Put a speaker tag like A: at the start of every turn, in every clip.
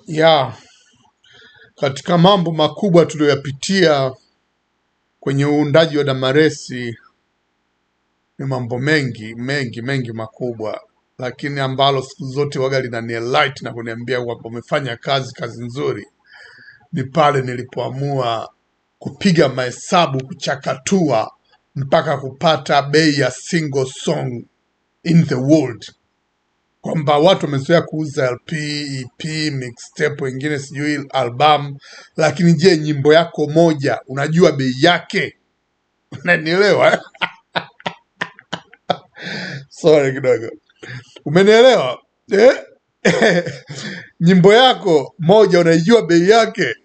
A: Ya, katika mambo makubwa tuliyoyapitia kwenye uundaji wa Damaresi ni mambo mengi mengi mengi makubwa, lakini ambalo siku zote waga linanielight na kuniambia kwamba umefanya kazi nzuri ni pale nilipoamua kupiga mahesabu, kuchakatua mpaka kupata bei ya single song in the world, kwamba watu wamezoea kuuza LP, EP, mixtape, wengine sijui album, lakini je, nyimbo yako moja unajua bei yake? Unanielewa eh? Sorry kidogo, umenielewa eh? Nyimbo yako moja unaijua bei yake?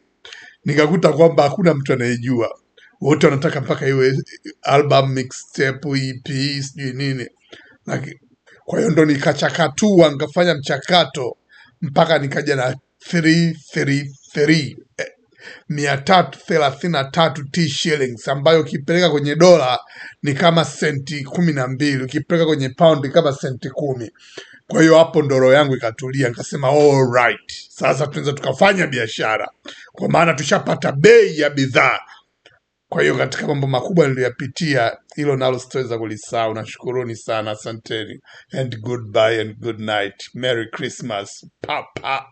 A: Nikakuta kwamba hakuna mtu anayejua, wote wanataka mpaka iwe album, mixtape, EP, sijui nini. Kwa hiyo ndo nikachakatua, nikafanya mchakato mpaka nikaja na 333 T shillings, ambayo ukipeleka kwenye dola ni kama senti 12, ukipeleka kwenye pound kama senti 10. Kwa hiyo hapo ndo roho yangu ikatulia, nikasema all right, sasa tunaweza tukafanya biashara, kwa maana tushapata bei ya bidhaa. Kwa hiyo katika mambo makubwa niliyoyapitia, hilo nalo sitaweza kulisahau. Nashukuruni sana, asanteni, and goodbye and good night, Merry Christmas, papa.